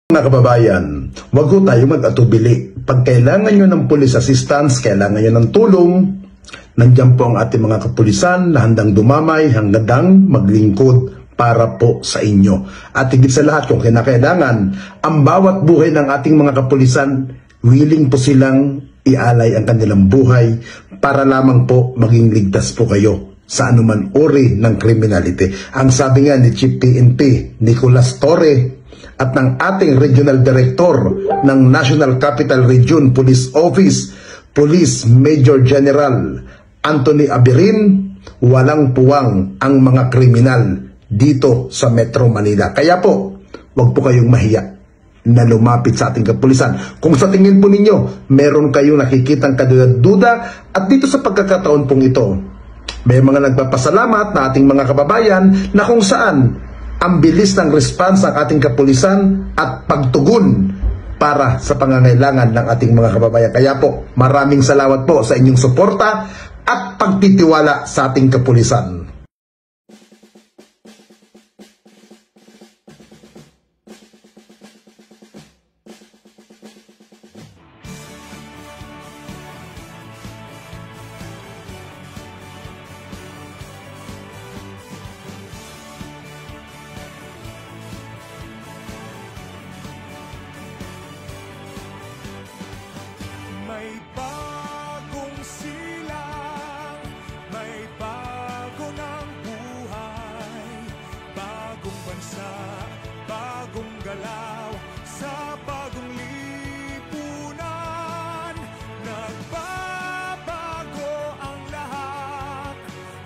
Mga kababayan, wag ho tayo mag-atubili. Pag kailangan nyo ng police assistance, kailangan nyo ng tulong, nandiyan po ang ating mga kapulisan na handang dumamay, hanggang maglingkod para po sa inyo. At higit sa lahat, kung kinakailangan, ang bawat buhay ng ating mga kapulisan, willing po silang ialay ang kanilang buhay para lamang po maging ligtas po kayo sa anuman uri ng kriminality. Ang sabi nga ni Chief PNP, Nicolas Torre, at ng ating Regional Director ng National Capital Region Police Office, Police Major General Anthony Abirin, walang puwang ang mga kriminal dito sa Metro Manila. Kaya po, wag po kayong mahiya na lumapit sa ating kapulisan. Kung sa tingin po ninyo, meron kayong nakikitang kaduda-duda, at dito sa pagkakataon pong ito, may mga nagpapasalamat na ating mga kababayan na kung saan ang bilis ng response ng ating kapulisan at pagtugon para sa pangangailangan ng ating mga kababayan. Kaya po, maraming salamat po sa inyong suporta at pagtitiwala sa ating kapulisan. May bagong silang, may bago ng buhay, bagong bansa, bagong galaw, sa bagong lipunan. Nagbabago ang lahat,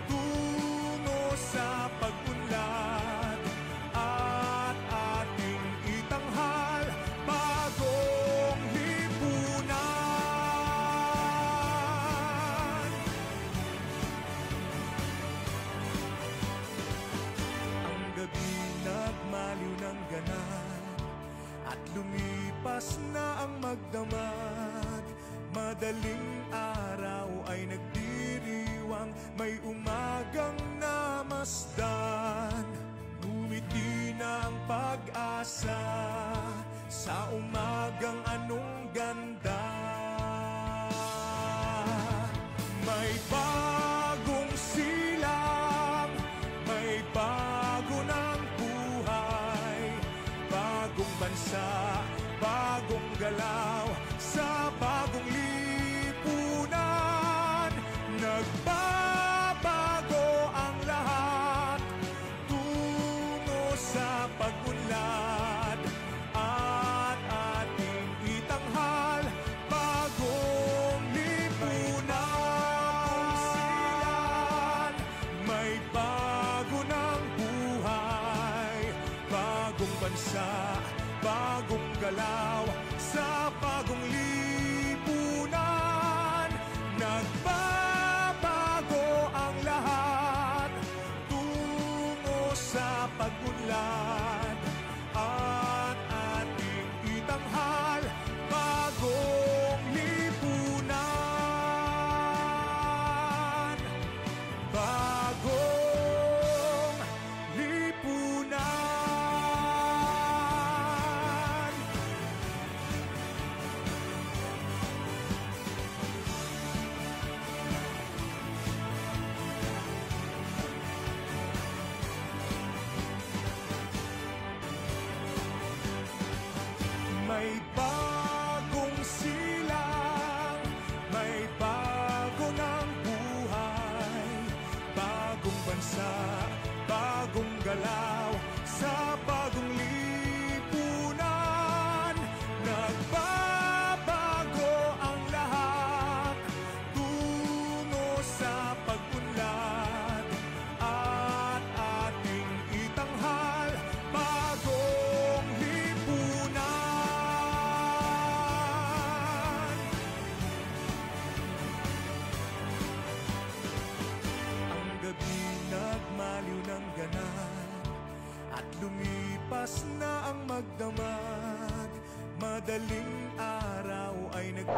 tungo sa pag-unlad, at ating itanghal, bagong lipunan. Nagmaliw ng ganap at lumipas na ang magdamag. Madaling araw ay nagdiriwang, may umagang namasdan. Ngumiti na ang pag-asa sa umagang anong ganda. May bagong silang, may bago ng buhay, bagong bansa, bagong galaw, sa bagong lipunan. Nagbabago ang lahat, tungo sa pag-unlad, at ating itanghal, bagong lipunan. May bago ng buhay, bagong bansa, bagong galaw, sa bagong lipunan. Nagbabago ang lahat, tungo sa pag-unlad, at ating itanghal, bagong lipunan. Bagong lipunan. May bagong silang, may bago ng buhay, bagong bansa, bagong galaw, sa bagong lipunan. Nagbabago ang lahat, tungo sa pag-unlad, at ating itanghal, bagong lipunan. Ang gabi nagmaliw ng ganap at lumipas na ang magdamag. Madaling araw ay ng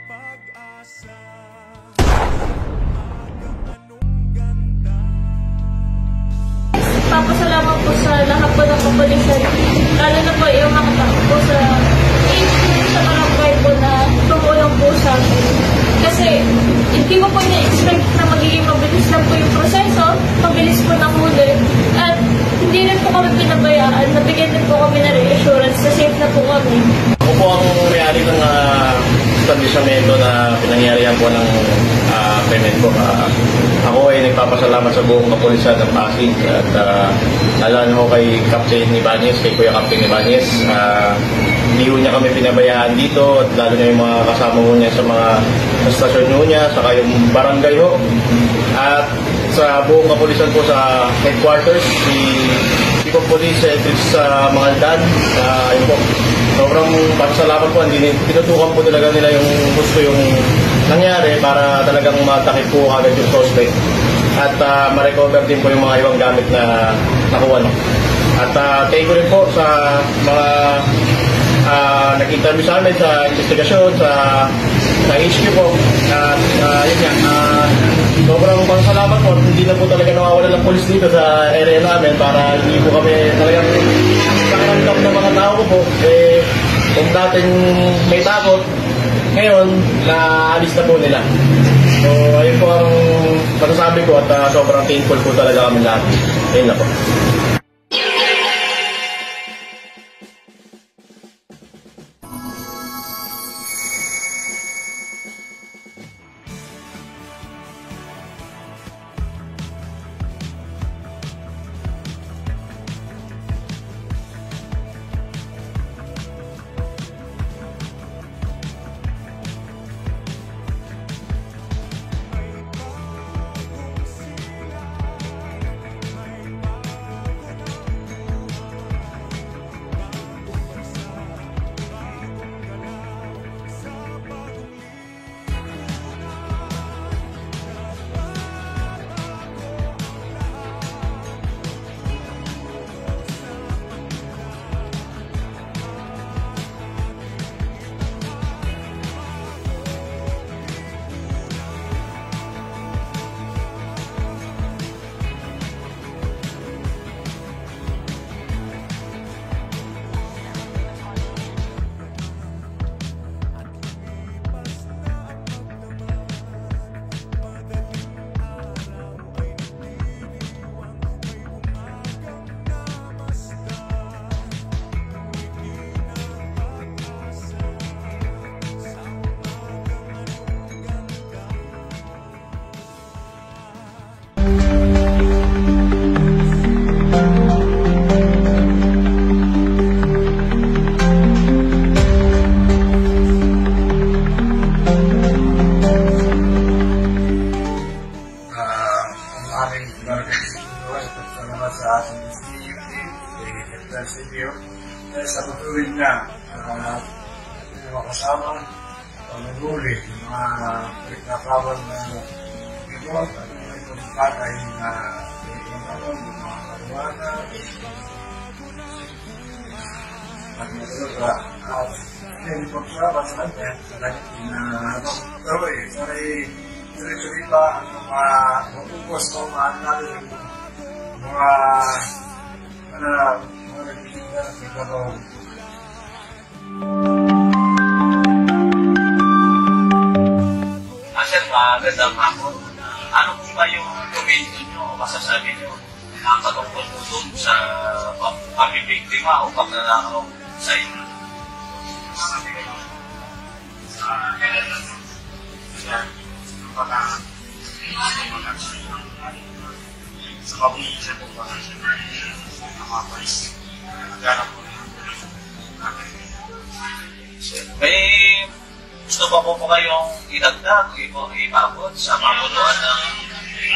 pag-asa, umagang anong ganda. nagpapasalamat po sa lahat po ng kapulisan. Lalo na po yung mga tao po sa barangay po na tumulong po sa amin. Kasi hindi ko po na-expect na magiging mabilis lang po yung proseso, mabilis po ng huli. At hindi rin po kami pinabayaan, nabigyan din po kami ng reassurance na safe na po kami. Ako po ang may-ari ng establishmento na pinangyarihan po ng payment ko. Ako ay nagpapasalamat sa buong kapulisan ng Pasig at lalo na kay Captain Ibanez, kay Kuya Captain Ibanez. Hindi ho niya kami pinabayaan dito at lalo na yung mga kasama ho niya sa mga stasyon ho niya, saka yung barangay ho. At sa buong kapulisan po sa headquarters, si Chief of Police Edris sa Mangaldan, ayun po. Sobrang pasalamat po, tinutukan po talaga nila yung gusto yung nangyari para talagang matakip po agad yung suspect at ma-recover din po yung mga ibang gamit na nakuha. At thank you rin po sa mga nag-interview sa amin sa investigasyon, sa HQ po. Yun yan, sobrang pasalamat po. Hindi na po talaga nawawala ng police dito sa area namin para hindi po kami talagang nakaramdam ng mga tao ko po. Kung dating may takot, ngayon, naalis na po nila. So, ayun po ang masasabi ko at sobrang thankful po talaga kami lahat. Ayun na po. Sa patuloy na mga kasama, pag-uli, mga nagkakawan na ito, at may pagkakay na mga kaluwana, at mga at hindi pagkakawan sa kanya, sa kanya na gawin. Sana'y tuloy-tuloy pa ang mga mapupos o mga natin mga Sir, magandang hapon. Ano po ba yung komento nyo o masasabi nyo ang patungkol po doon sa pamibiktima o pagnanakaw sa inyo? Sa pamilya po ba ang mga polis naghanap po may gusto pa po kayong idagdag o ipabot sa mamunuan ng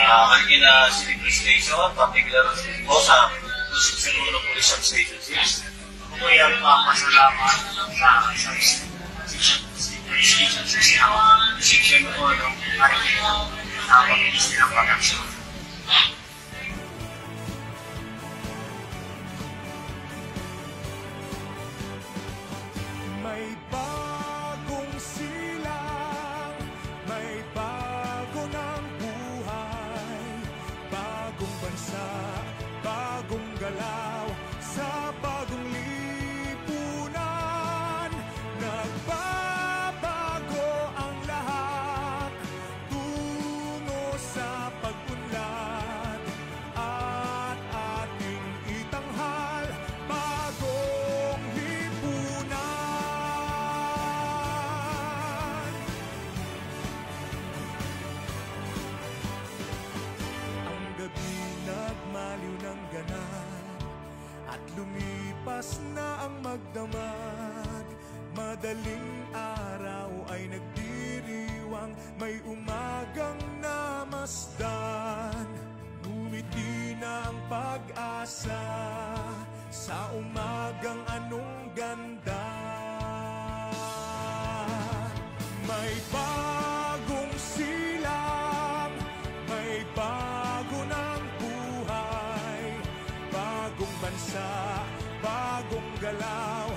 Marikina City Police Station, particular po sa Siguro Police Substation 6. Ako po yung papasalamat sa Station 6 na section po ng Marikina na pag-inis nilang pag-aksyon. May bagong silang, may bago ng buhay, bagong bansa, bagong galaw sa bagong lipunan. Nagbabago ang lahat tungo sa pag-unlad at ating itanghal bagong lipunan. Ang gabi nagmaliw ng ganap at lumipas na ang magdamag. Madaling araw ay nagdiriwang, may umagang namasdan. Ngumiti na ang pag-asa sa umagang anong ganda. May bagong silang, may bago ng buhay, bagong bansa, bagong galaw